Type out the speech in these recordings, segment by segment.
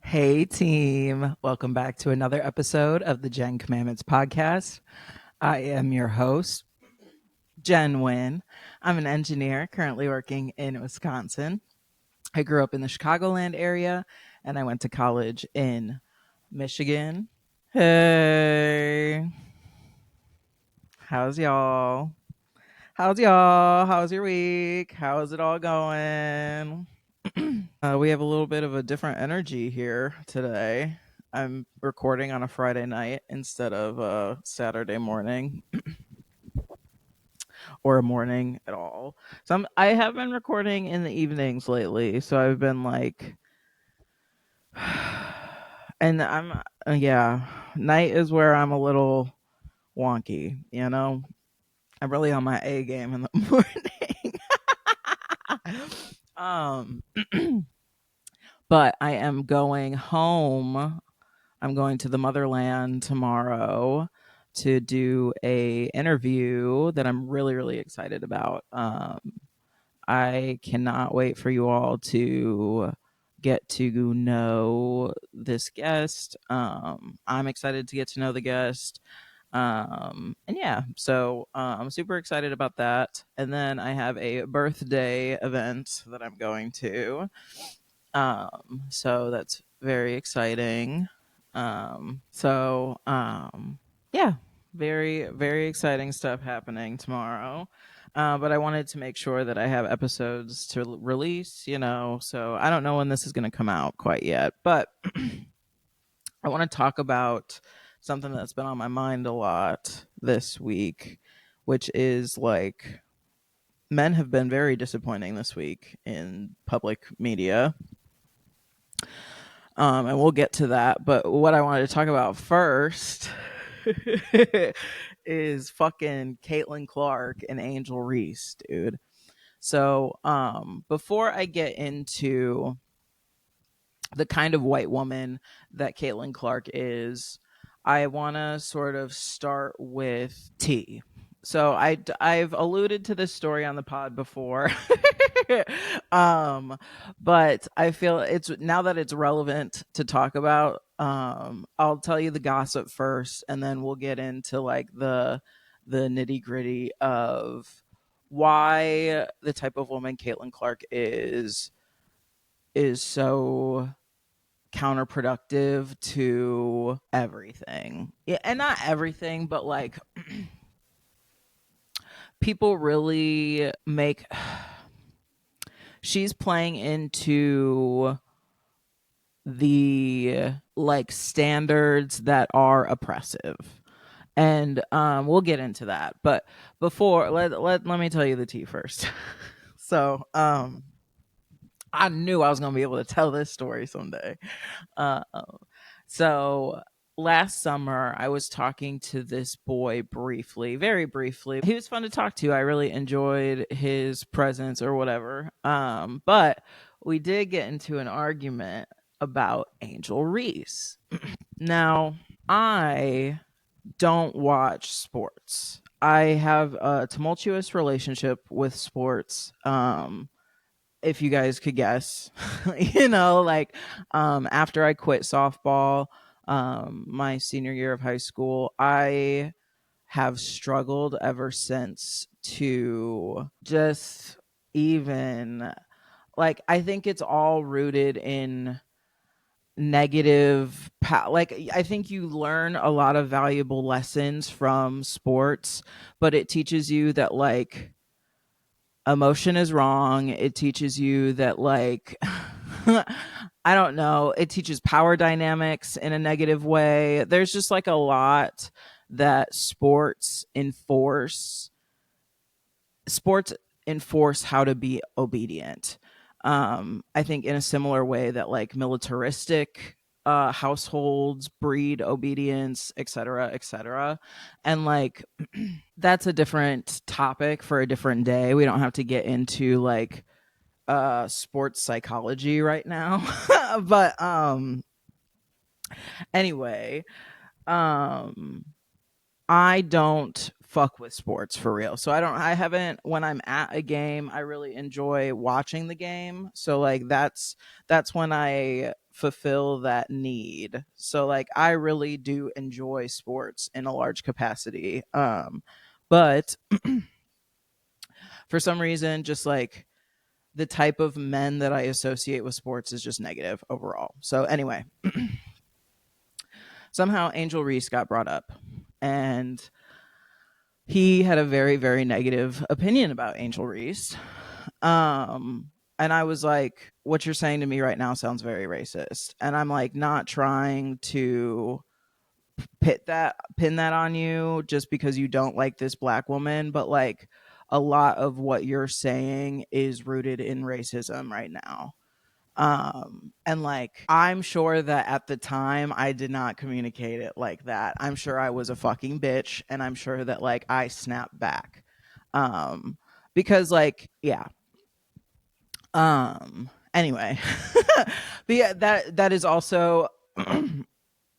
Hey, team. Welcome back to another episode of the Jenn Commandments podcast. I am your host, Jenn Wien. I'm an engineer currently working in Wisconsin. I grew up in the Chicagoland area and I went to college in Michigan. Hey, how's y'all? How's y'all? How's your week? How's it all going? We have a little bit of a different energy here today. I'm recording on a Friday night instead of a Saturday morning or a morning at all. I have been recording in the evenings lately, so I've been like, and yeah, night is where I'm a little wonky. I'm really on my A game in the morning. um, but I am going home. I'm going to the motherland tomorrow to do a interview that I'm really really excited about. I cannot wait for you all to get to know this guest. I'm excited to get to know the guest. And yeah, so I'm super excited about that. And then I have a birthday event that I'm going to. So that's very exciting. Yeah, very, very exciting stuff happening tomorrow. But I wanted to make sure that I have episodes to release, so I don't know when this is going to come out quite yet, but I want to talk about something that's been on my mind a lot this week, which is like men have been very disappointing this week in public media. And we'll get to that. But what I wanted to talk about first is fucking Caitlin Clark and Angel Reese, dude. So before I get into the kind of white woman that Caitlin Clark is, I want to sort of start with tea. So I've alluded to this story on the pod before, um, but I feel it's now that it's relevant to talk about. I'll tell you the gossip first, and then we'll get into like the nitty gritty of why the type of woman Caitlin Clark is so counterproductive to everything. Yeah, and not everything, but like people really make she's playing into the like standards that are oppressive. And we'll get into that. But before let me tell you the tea first. So I knew I was gonna be able to tell this story someday. Uh, so last summer, I was talking to this boy briefly, very briefly. He was fun to talk to. I really enjoyed his presence or whatever. But we did get into an argument about Angel Reese. Now, I don't watch sports. I have a tumultuous relationship with sports. If you guys could guess, after I quit softball, my senior year of high school, I have struggled ever since to just even like, I think it's all rooted in like I think you learn a lot of valuable lessons from sports, but it teaches you that like emotion is wrong. It teaches you that like I don't know, it teaches power dynamics in a negative way. There's just like a lot that sports enforce how to be obedient. I think in a similar way that like militaristic households breed obedience, etc., etc. And like that's a different topic for a different day. We don't have to get into like sports psychology right now. But anyway, um I don't fuck with sports for real. So I haven't, when I'm at a game, I really enjoy watching the game. So like that's when I fulfill that need. So like I really do enjoy sports in a large capacity. But for some reason, just like the type of men that I associate with sports is just negative overall. So anyway, somehow Angel Reese got brought up, and he had a very, very negative opinion about Angel Reese. And I was like, what you're saying to me right now sounds very racist. And I'm like, not trying to pin that on you just because you don't like this black woman, but like a lot of what you're saying is rooted in racism right now. And like I'm sure that at the time I did not communicate it like that. I'm sure I was a fucking bitch, and I'm sure that like I snapped back. um because like yeah. Anyway. But yeah, that is also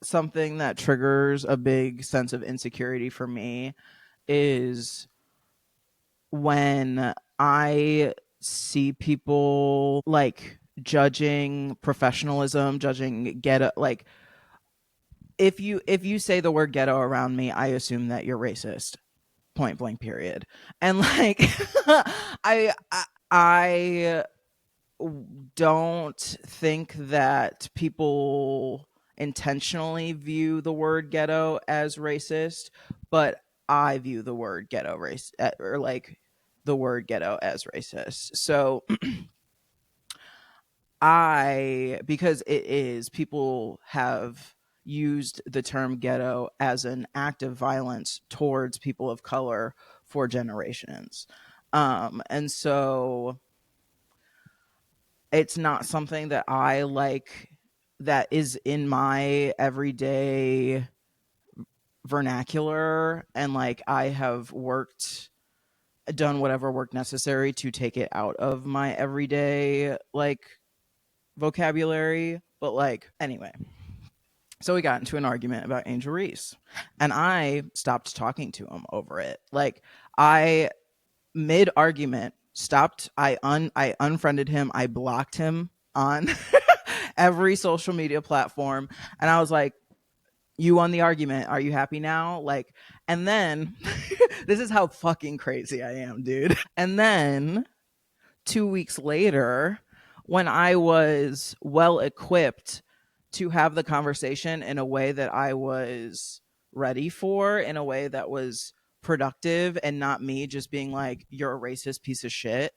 something that triggers a big sense of insecurity for me, is when I see people like judging professionalism, judging ghetto. Like if you say the word ghetto around me, I assume that you're racist. Point blank. Period. And like I don't think that people intentionally view the word ghetto as racist, but I view the word ghetto race or like the word ghetto as racist. So because it is, people have used the term ghetto as an act of violence towards people of color for generations. And so it's not something that I like, that is in my everyday vernacular. And like I have done whatever work necessary to take it out of my everyday like vocabulary. But like anyway, so we got into an argument about Angel Reese, and I stopped talking to him over it. Like I mid argument stopped. I unfriended him. I blocked him on every social media platform, and I was like, you won the argument. Are you happy now? Like, and then this is how fucking crazy I am, dude. And then 2 weeks later, when I was well equipped to have the conversation in a way that I was ready for, in a way that was productive and not me just being like, you're a racist piece of shit.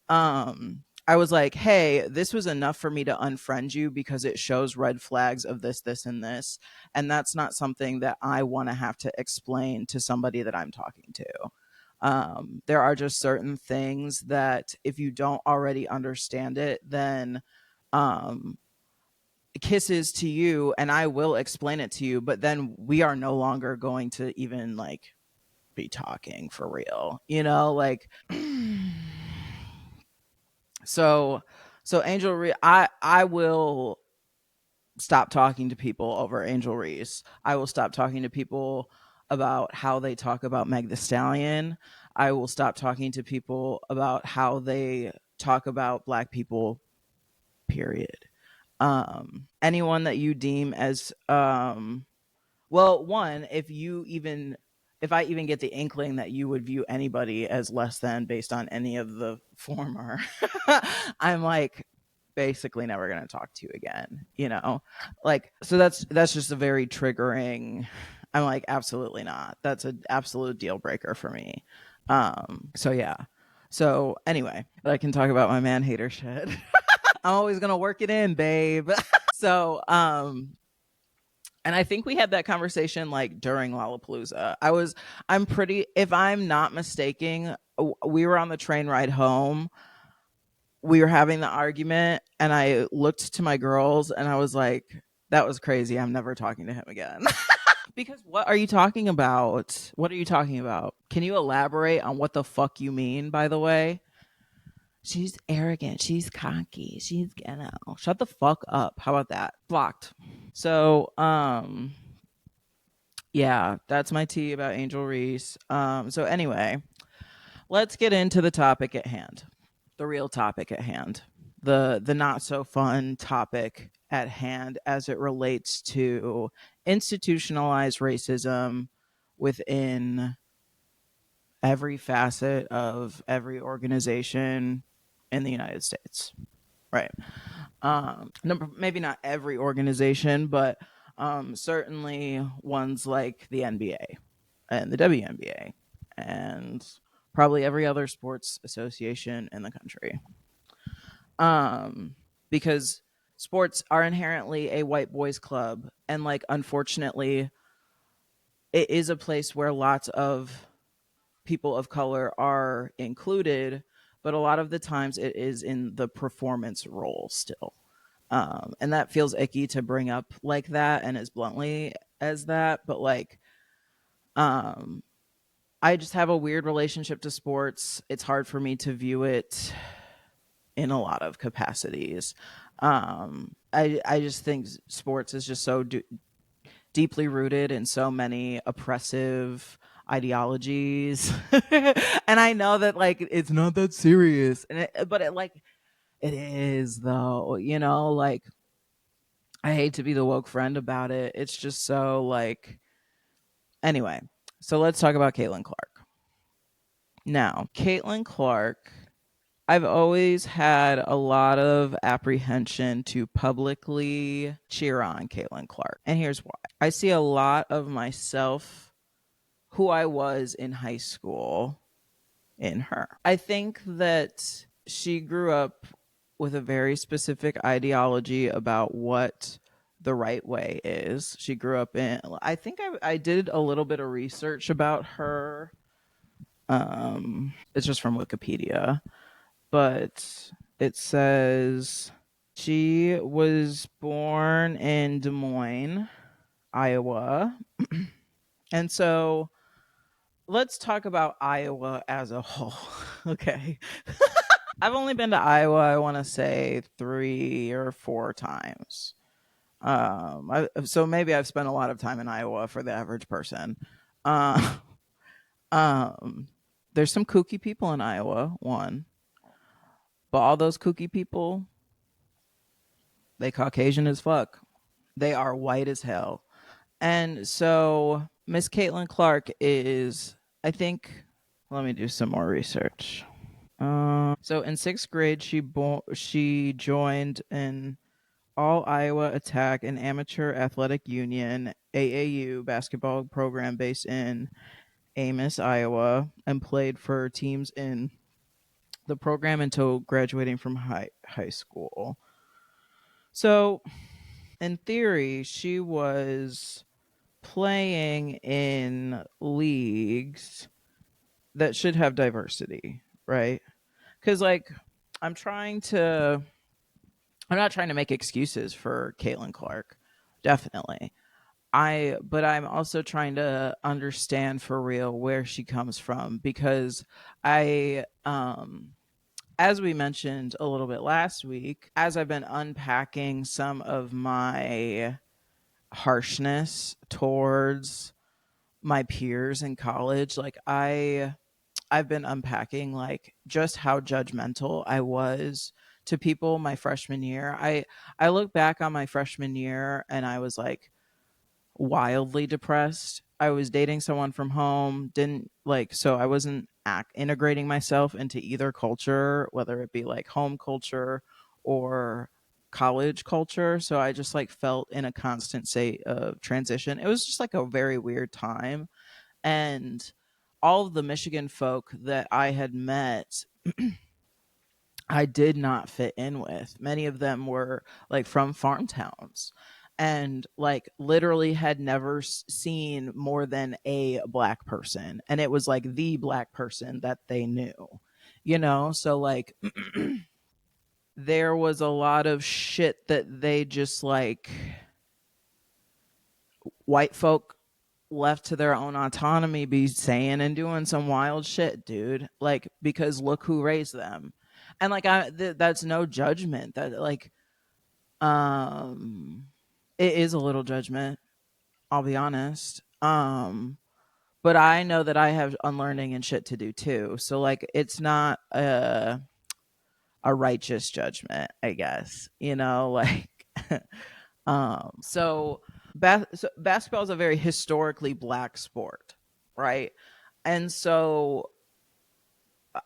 I was like, hey, this was enough for me to unfriend you because it shows red flags of this, this, and this. And that's not something that I want to have to explain to somebody that I'm talking to. There are just certain things that if you don't already understand it, then kisses to you, and I will explain it to you, but then we are no longer going to even like be talking for real, you know, like so Angel Reese, I will stop talking to people over Angel Reese. I will stop talking to people about how they talk about Meg the Stallion. I will stop talking to people about how they talk about black people, period. Anyone that you deem as well, one, if I even get the inkling that you would view anybody as less than based on any of the former, I'm like basically never going to talk to you again, you know? Like, so that's just a very triggering. I'm like, absolutely not. That's an absolute deal breaker for me. So yeah. So anyway, I can talk about my man hater shit. I'm always going to work it in, babe. So, and I think we had that conversation like during Lollapalooza. I'm pretty, if I'm not mistaken, we were on the train ride home. We were having the argument, and I looked to my girls and I was like, that was crazy. I'm never talking to him again. Because what are you talking about? What are you talking about? Can you elaborate on what the fuck you mean, by the way? She's arrogant. She's cocky. She's ghetto. Shut the fuck up. How about that? Blocked. So, Yeah, that's my tea about Angel Reese. So anyway, let's get into the topic at hand. The real topic at hand. The not so fun topic at hand as it relates to institutionalized racism within every facet of every organization in the United States. Right. Maybe not every organization, but certainly ones like the NBA and the WNBA and probably every other sports association in the country. Because sports are inherently a white boys club, and like unfortunately, it is a place where lots of people of color are included, but a lot of the times it is in the performance role still. And that feels icky to bring up like that and as bluntly as that, but like, um, I just have a weird relationship to sports. It's hard for me to view it in a lot of capacities. I just think sports is just so deeply rooted in so many oppressive ideologies, and I know that like it's not that serious, but it like it is though. You know, like I hate to be the woke friend about it. It's just so like anyway. So let's talk about Caitlin Clark. Now, Caitlin Clark, I've always had a lot of apprehension to publicly cheer on Caitlin Clark. And here's why. I see a lot of myself, who I was in high school, in her. I think that she grew up with a very specific ideology about what the right way is. She grew up in, I think I did a little bit of research about her. It's just from Wikipedia, but it says she was born in Des Moines, Iowa. And so let's talk about Iowa as a whole. Okay. I've only been to Iowa, I want to say 3 or 4 times. So maybe I've spent a lot of time in Iowa for the average person. Uh, um, there's some kooky people in Iowa, one, but all those kooky people, they Caucasian as fuck. They are white as hell. And so Miss Caitlin Clark is, I think, let me do some more research. So in sixth grade, she joined an All Iowa Attack, an amateur athletic union (AAU) basketball program based in Ames, Iowa, and played for teams in the program until graduating from high school. So in theory, she was playing in leagues that should have diversity, right? Because like I'm trying to I'm not trying to make excuses for Caitlin Clark, definitely. But I'm also trying to understand for real where she comes from, because I as we mentioned a little bit last week, as I've been unpacking some of my harshness towards my peers in college, like I've been unpacking like just how judgmental I was to people my freshman year. I look back on my freshman year and I was like wildly depressed. I was dating someone from home, didn't like, so I wasn't integrating myself into either culture, whether it be like home culture or college culture. So I just like felt in a constant state of transition. It was just like a very weird time. And all of the Michigan folk that I had met, I did not fit in with. Many of them were like from farm towns and like literally had never seen more than a black person. And it was like the black person that they knew, you know? So like there was a lot of shit that they just like white folk left to their own autonomy be saying and doing some wild shit, dude. Like because look who raised them. And like that's no judgment. That like um it is a little judgment, I'll be honest. Um, but I know that I have unlearning and shit to do too. So like, it's not a righteous judgment, I guess. Like, so basketball is a very historically black sport, right? And so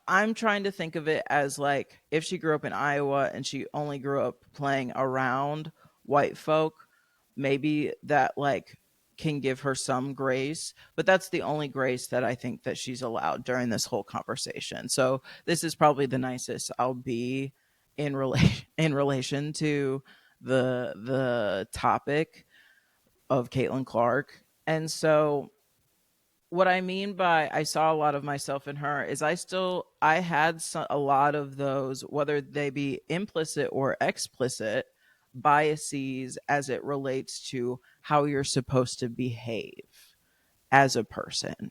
I'm trying to think of it as like, if she grew up in Iowa and she only grew up playing around white folk, maybe that like can give her some grace, but that's the only grace that I think that she's allowed during this whole conversation. So this is probably the nicest I'll be in relation to the topic of Caitlin Clark. And so what I mean by I saw a lot of myself in her is I had a lot of those, whether they be implicit or explicit biases as it relates to how you're supposed to behave as a person,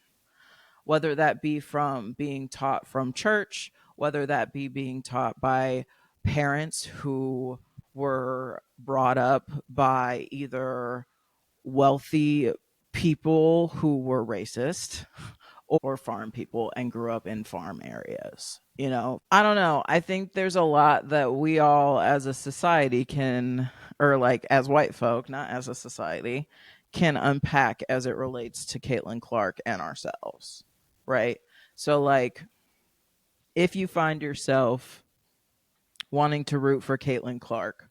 whether that be from being taught from church, whether that be being taught by parents who were brought up by either wealthy people who were racist or farm people and grew up in farm areas. I don't know. I think there's a lot that we all as a society can, or like as white folk, not as a society, can unpack as it relates to Caitlin Clark and ourselves. Right. So, like, if you find yourself wanting to root for Caitlin Clark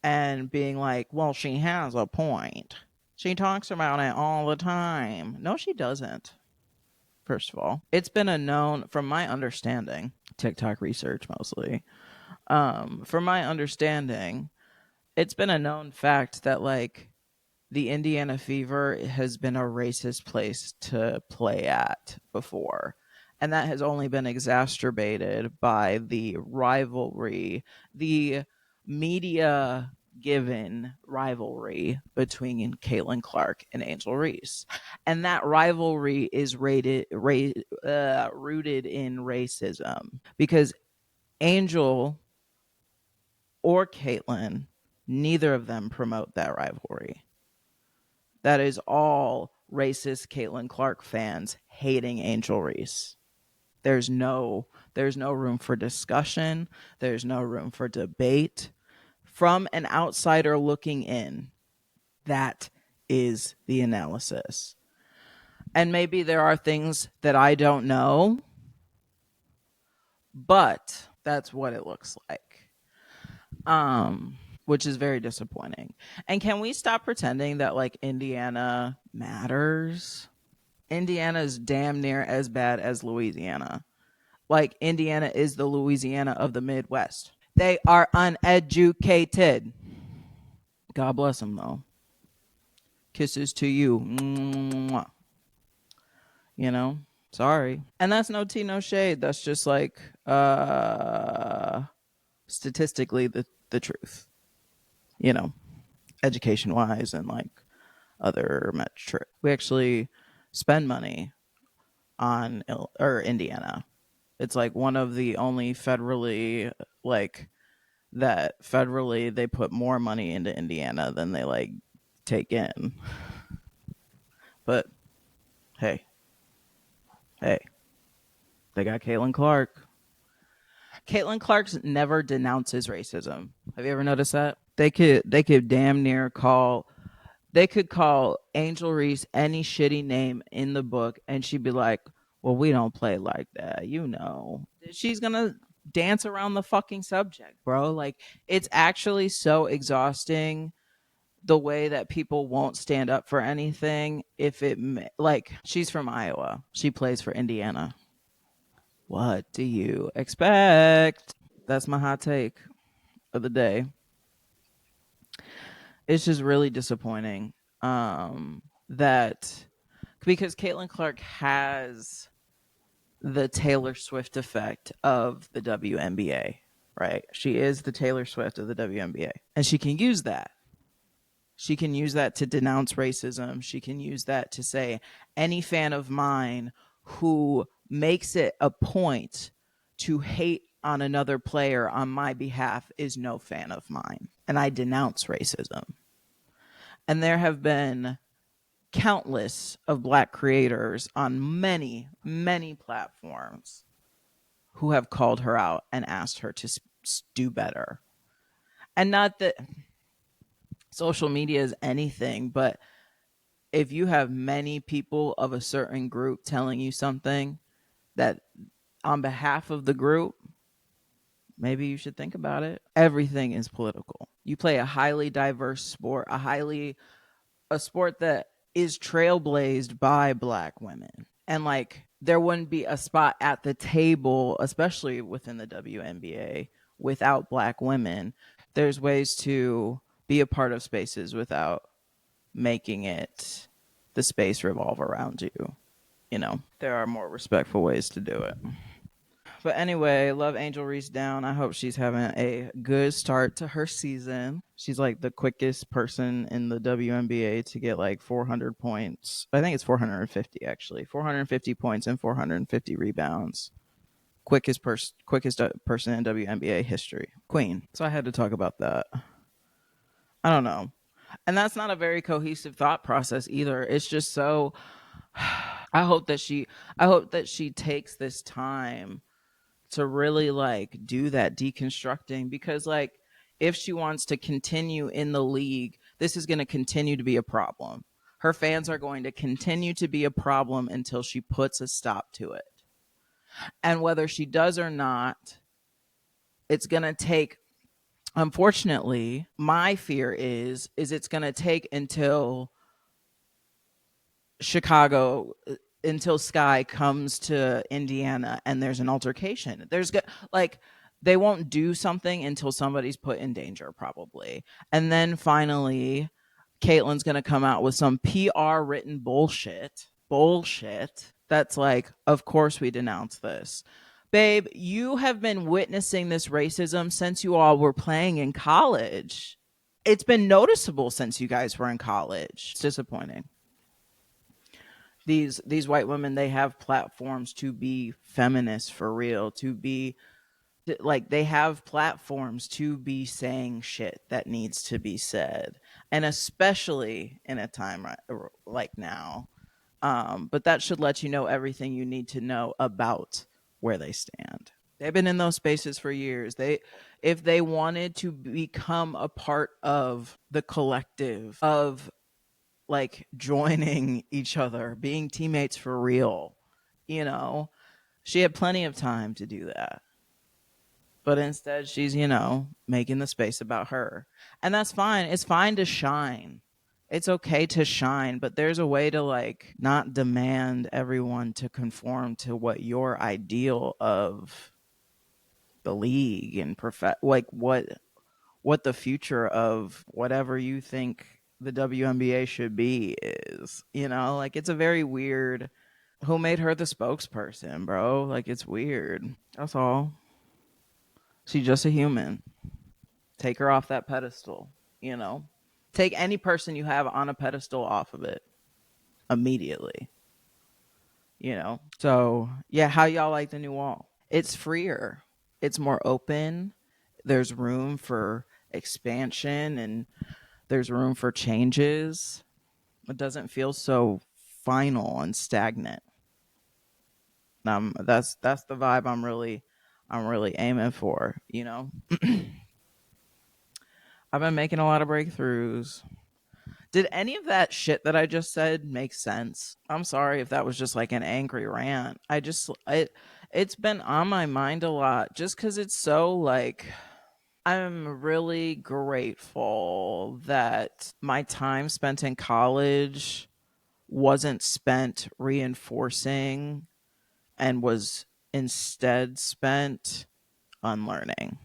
and being like, well, she has a point. She talks about it all the time. No, she doesn't. First of all, it's been a known, from my understanding, TikTok research mostly. From my understanding, it's been a known fact that like the Indiana Fever has been a racist place to play at before. And that has only been exacerbated by the rivalry, the media given rivalry between Caitlin Clark and Angel Reese. And that rivalry is rooted in racism because Angel or Caitlin, neither of them promote that rivalry. That is all racist Caitlin Clark fans hating Angel Reese. There's no room for discussion. There's no room for debate. From an outsider looking in, that is the analysis. And maybe there are things that I don't know, but that's what it looks like. Which is very disappointing. And can we stop pretending that like Indiana matters? Indiana is damn near as bad as Louisiana. Like, Indiana is the Louisiana of the Midwest. They are uneducated. God bless them, though. Kisses to you. Mwah. Sorry. And that's no tea, no shade. That's just like statistically the truth. Education wise and like other metric. We actually spend money on Indiana. It's like one of the only federally they put more money into Indiana than they like take in. But hey, they got Caitlin Clark. Caitlin Clark never denounces racism. Have you ever noticed that? They could damn near call Angel Reese any shitty name in the book and she'd be like, well, we don't play like that, She's gonna dance around the fucking subject, bro. Like, it's actually so exhausting the way that people won't stand up for anything. If it like, she's from Iowa, she plays for Indiana. What do you expect? That's my hot take of the day. It's just really disappointing that because Caitlin Clark has the Taylor Swift effect of the WNBA, right? She is the Taylor Swift of the WNBA. And she can use that. She can use that to denounce racism. She can use that to say any fan of mine who makes it a point to hate on another player on my behalf is no fan of mine. And I denounce racism. And there have been countless of Black creators on many, many platforms who have called her out and asked her to do better. And not that social media is anything, but if you have many people of a certain group telling you something that on behalf of the group, maybe you should think about it. Everything is political. You play a highly diverse sport, a sport that is trailblazed by Black women. And like there wouldn't be a spot at the table, especially within the WNBA, without Black women. There's ways to be a part of spaces without making it the space revolve around you. You know, there are more respectful ways to do it. But anyway, love Angel Reese down. I hope she's having a good start to her season. She's like the quickest person in the WNBA to get like 400 points. I think it's 450 actually. 450 points and 450 rebounds. Quickest person in WNBA history. Queen. So I had to talk about that. I don't know. And that's not a very cohesive thought process either. It's just so I hope that she takes this time to really like do that deconstructing, because like if she wants to continue in the league, this is going to continue to be a problem. Her fans are going to continue to be a problem until she puts a stop to it. And whether she does or not, it's going to take, unfortunately, my fear is it's going to take until Chicago, until Sky comes to Indiana and there's an altercation. Like they won't do something until somebody's put in danger, probably. And then finally, Caitlyn's going to come out with some PR written bullshit that's like, of course we denounce this. Babe, you have been witnessing this racism since you all were playing in college. It's been noticeable since you guys were in college. It's disappointing. These white women, they have platforms to be feminists for real, to be like, they have platforms to be saying shit that needs to be said, and especially in a time like now. But that should let you know everything you need to know about where they stand. They've been in those spaces for years. If they wanted to become a part of the collective of like joining each other, being teammates for real, you know, she had plenty of time to do that. But instead, she's, making the space about her. And that's fine. It's fine to shine. It's okay to shine, but there's a way to like not demand everyone to conform to what your ideal of the league and like what the future of whatever you think the WNBA should be is. Like it's a very weird. Who made her the spokesperson, bro? Like it's weird. That's all. She's just a human. Take her off that pedestal, you know? Take any person you have on a pedestal off of it immediately, So, yeah, how y'all like the new wall? It's freer. It's more open. There's room for expansion and there's room for changes. It doesn't feel so final and stagnant. That's the vibe I'm really aiming for, I've been making a lot of breakthroughs. Did any of that shit that I just said make sense? I'm sorry if that was just like an angry rant. It's been on my mind a lot just cuz it's so like, I'm really grateful that my time spent in college wasn't spent reinforcing and was instead spent unlearning.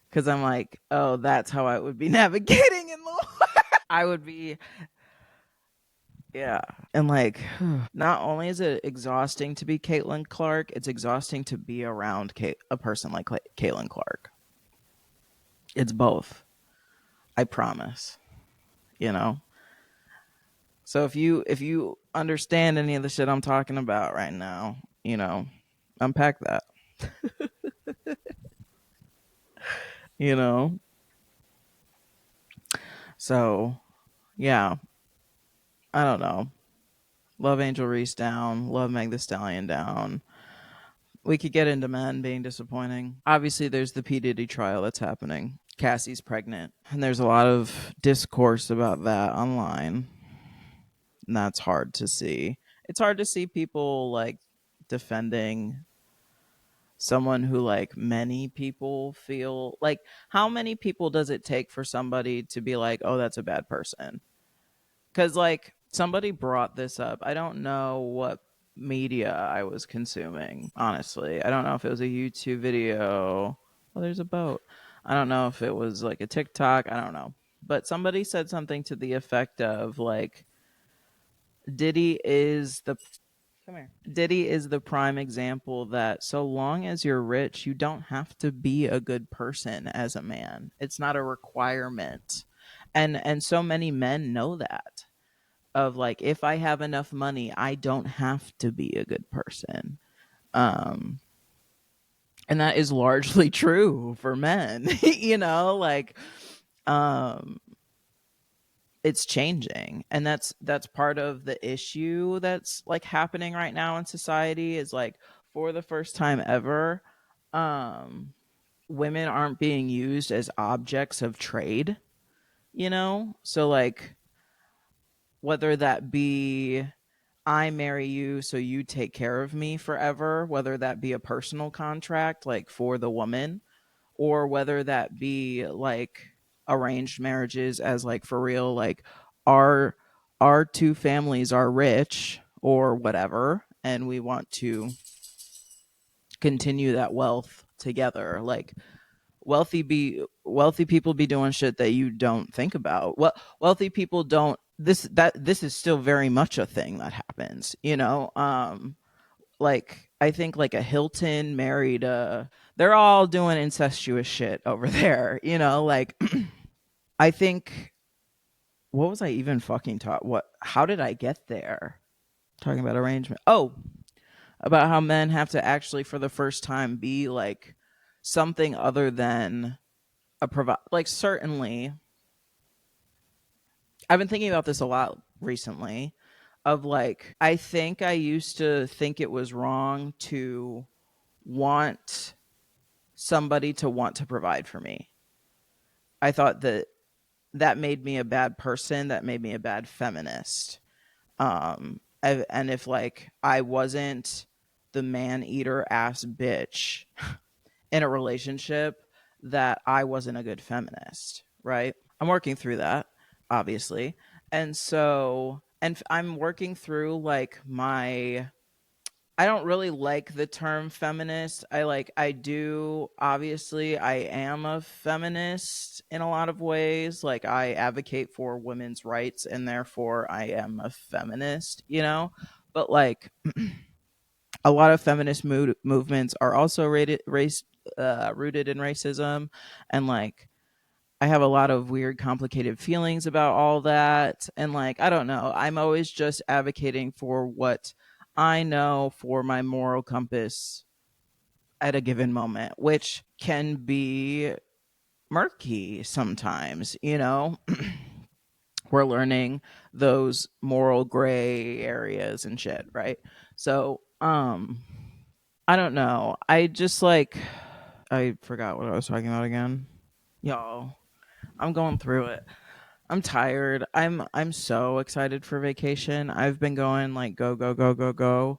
Because I'm like, oh, that's how I would be navigating in the world. I would be, yeah. And like, not only is it exhausting to be Caitlin Clark, it's exhausting to be around a person like Caitlin Clark. It's both. I promise. You know. So if you understand any of the shit I'm talking about right now, unpack that. you know. So, yeah. I don't know. Love Angel Reese down. Love Meg the Stallion down. We could get into men being disappointing. Obviously, there's the P. Diddy trial that's happening. Cassie's pregnant. And there's a lot of discourse about that online. And that's hard to see. It's hard to see people like defending someone who like many people feel like, how many people does it take for somebody to be like, oh, that's a bad person? Because like somebody brought this up. I don't know what media I was consuming, honestly. I don't know if it was a YouTube video. Oh, there's a boat. I don't know if it was like a TikTok. I don't know. But somebody said something to the effect of like, Diddy is the come here. Diddy is the prime example that so long as you're rich, you don't have to be a good person as a man. It's not a requirement. And so many men know that, of like, if I have enough money, I don't have to be a good person. Um and that is largely true for men. Like um it's changing, and that's part of the issue that's like happening right now in society, is like, for the first time ever, um women aren't being used as objects of trade, so like, whether that be I marry you so you take care of me forever, whether that be a personal contract like for the woman, or whether that be like arranged marriages, as like for real, like our our two families are rich or whatever, and we want to continue that wealth together. Like, wealthy people be doing shit that you don't think about. Well, wealthy people don't, this is still very much a thing that happens, like, I think like a Hilton married a, they're all doing incestuous shit over there, like, I think, what was I even fucking taught? How did I get there? Talking about arrangement. Oh, about how men have to actually, for the first time, be like something other than a provide. Like, certainly, I've been thinking about this a lot recently. Of like, I think I used to think it was wrong to want somebody to want to provide for me. I thought that made me a bad person. That made me a bad feminist. And if like I wasn't the man eater ass bitch in a relationship, that I wasn't a good feminist, right? I'm working through that, obviously. And so, and I'm working through like my, I don't really like the term feminist. I do, obviously, I am a feminist in a lot of ways. Like, I advocate for women's rights, and therefore I am a feminist, But like, a lot of feminist movements are also rooted in racism. And like, I have a lot of weird, complicated feelings about all that. And like, I don't know. I'm always just advocating for what I know for my moral compass at a given moment, which can be murky sometimes, We're learning those moral gray areas and shit, right? So, I don't know. I just like, I forgot what I was talking about again. Y'all, I'm going through it. I'm tired. I'm so excited for vacation. I've been going like go go go go go.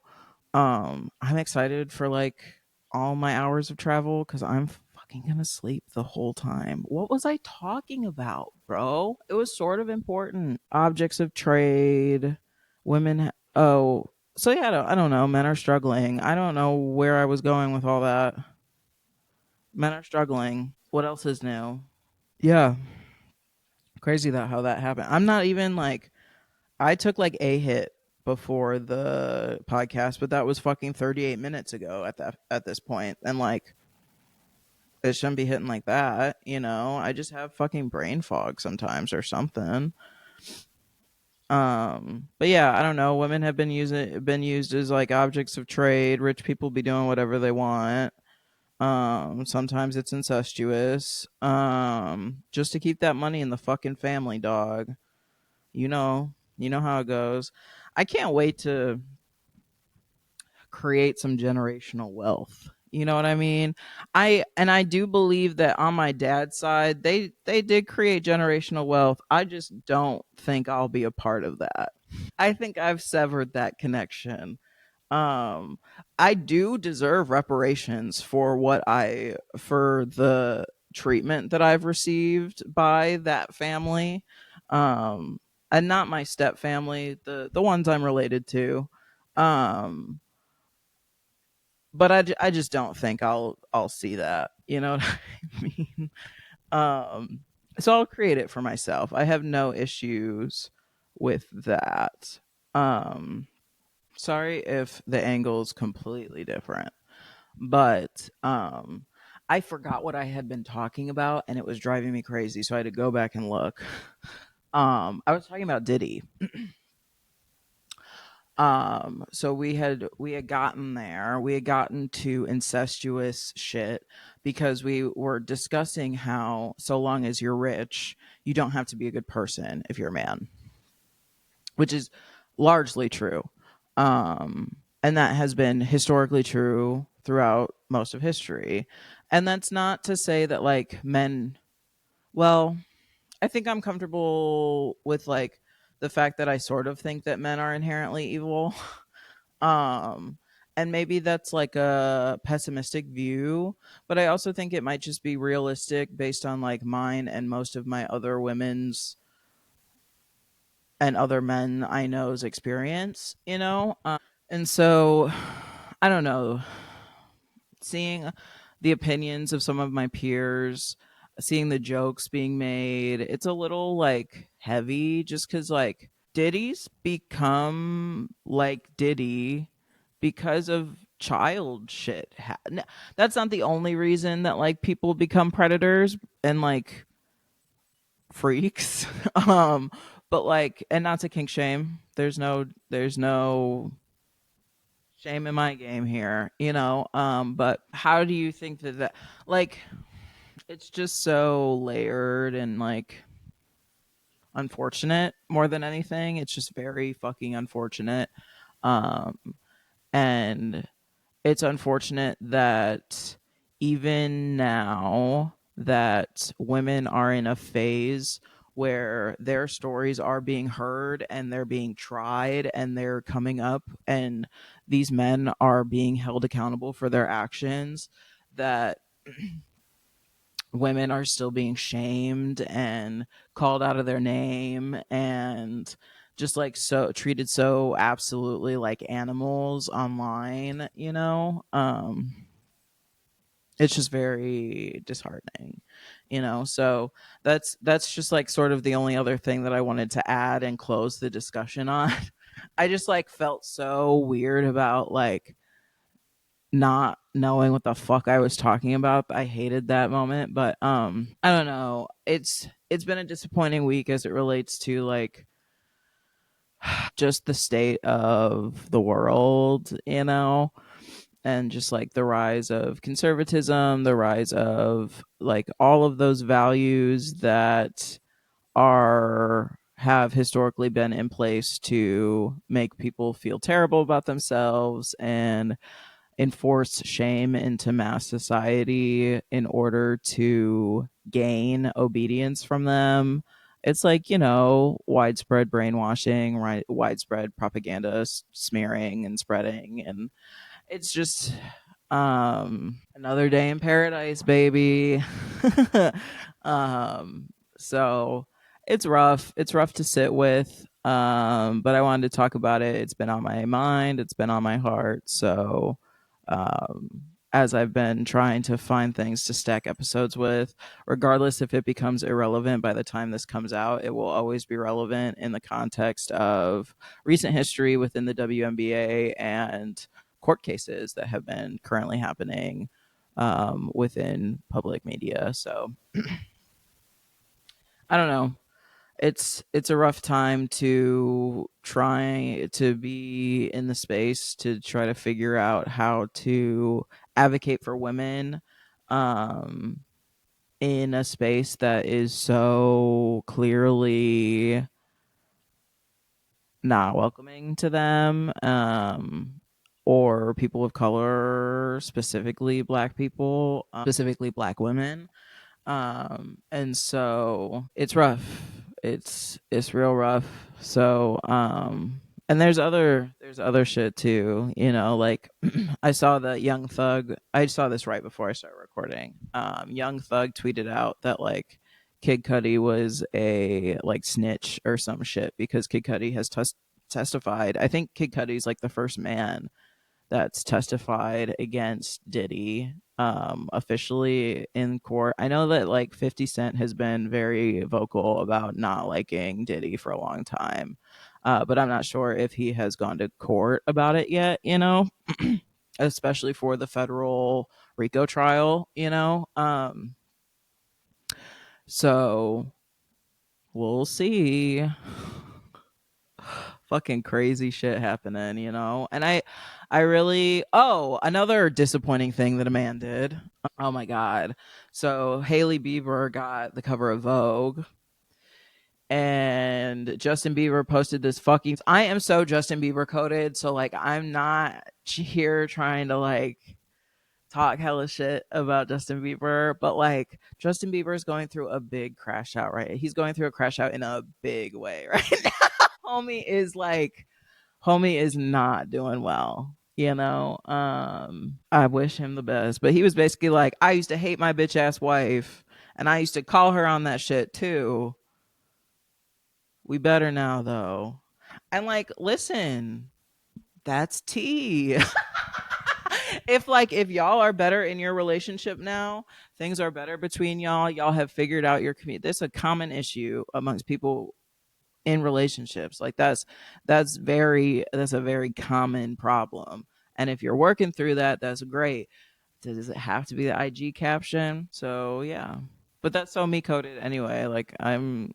I'm excited for like all my hours of travel cuz I'm fucking going to sleep the whole time. What was I talking about, bro? It was sort of important. Objects of trade, oh, so yeah, I don't know. Men are struggling. I don't know where I was going with all that. Men are struggling. What else is new? Yeah, crazy that how that happened. I'm not even like, I took like a hit before the podcast, but that was fucking 38 minutes ago at this point. And like, it shouldn't be hitting like that, I just have fucking brain fog sometimes or something. But yeah, I don't know. Women have been used as like objects of trade. Rich people be doing whatever they want. Sometimes it's incestuous. Just to keep that money in the fucking family, dog. You know. You know how it goes. I can't wait to create some generational wealth. You know what I mean? I do believe that on my dad's side, they did create generational wealth. I just don't think I'll be a part of that. I think I've severed that connection. Um I do deserve reparations for the treatment that I've received by that family. Um and not my step family, the ones I'm related to. Um but I just don't think I'll see that. You know what I mean? Um, so I'll create it for myself. I have no issues with that. Um, sorry if the angle is completely different, but I forgot what I had been talking about, and it was driving me crazy. So I had to go back and look. I was talking about Diddy. So we had gotten there. We had gotten to incestuous shit because we were discussing how so long as you're rich, you don't have to be a good person if you're a man, which is largely true. And that has been historically true throughout most of history. And that's not to say that like men, well, I think I'm comfortable with like the fact that I sort of think that men are inherently evil. um and maybe that's like a pessimistic view, but I also think it might just be realistic based on like mine and most of my other women's and other men I know's experience, you know. And so I don't know, seeing the opinions of some of my peers, seeing the jokes being made, it's a little like heavy just cuz like Diddy's become like Diddy because of child shit. That's not the only reason that like people become predators and like freaks. um but like, and not to kink shame. There's no shame in my game here, you know. But how do you think that like it's just so layered and like unfortunate more than anything. It's just very fucking unfortunate. Um and it's unfortunate that even now that women are in a phase where their stories are being heard and they're being tried and they're coming up and these men are being held accountable for their actions, that women are still being shamed and called out of their name and just like so treated so absolutely like animals online, you know. It's just very disheartening, you know. So that's just like sort of the only other thing that I wanted to add and close the discussion on. I just like felt so weird about like not knowing what the fuck I was talking about. I hated that moment, but I don't know. It's been a disappointing week as it relates to like just the state of the world, you know, and just like the rise of conservatism, the rise of like all of those values that are have historically been in place to make people feel terrible about themselves and enforce shame into mass society in order to gain obedience from them. It's like, you know, widespread brainwashing, right? Widespread propaganda smearing and spreading. And it's just another day in paradise, baby. um so it's rough to sit with, but I wanted to talk about it. It's been on my mind, it's been on my heart. So um as I've been trying to find things to stack episodes with, regardless if it becomes irrelevant by the time this comes out, it will always be relevant in the context of recent history within the WNBA and court cases that have been currently happening within public media. So I don't know. It's a rough time to try to be in the space to try to figure out how to advocate for women um, in a space that is so clearly not welcoming to them, or people of color, specifically black people, specifically black women. And so it's rough. It's real rough. So and there's other shit too, like I saw the Young Thug. I saw this right before I started recording. Young Thug tweeted out that like Kid Cudi was a like snitch or some shit because Kid Cudi has testified. I think Kid Cudi's like the first man that's testified against Diddy officially in court. I know that like 50 Cent has been very vocal about not liking Diddy for a long time. But I'm not sure if he has gone to court about it yet, especially for the federal RICO trial. So we'll see. Fucking crazy shit happening. And I really another disappointing thing that a man did. Oh my god. So Haley Bieber got the cover of Vogue and Justin Bieber posted this fucking I am so Justin Bieber coded, so like I'm not here trying to like talk hella shit about Justin Bieber, but like Justin Bieber is going through a big crash out, right? He's going through a crash out in a big way right now. Homie is not doing well. I wish him the best, but he was basically like, I used to hate my bitch ass wife and I used to call her on that shit too. We better now though. And like, listen, that's tea. If y'all are better in your relationship now, things are better between y'all have figured out your community. This is a common issue amongst people in relationships. Like that's a very common problem. And if you're working through that, that's great. Does it have to be the IG caption? So yeah. But that's so me coded anyway. Like I'm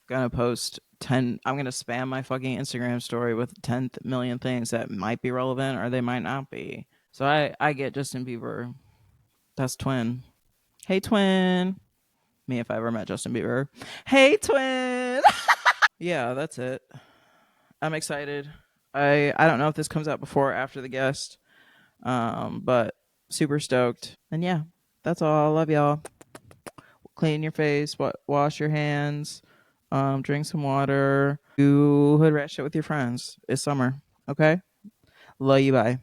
gonna spam my fucking Instagram story with 10 million things that might be relevant or they might not be. So I get Justin Bieber. That's twin. Hey twin. Me if I ever met Justin Bieber. Hey twin. Yeah, that's it. I'm excited. I don't know if this comes out before or after the guest, but super stoked. And yeah, that's all. I love y'all. Clean your face, wash your hands, drink some water, do hood rat shit with your friends. It's summer. Okay, love you. Bye.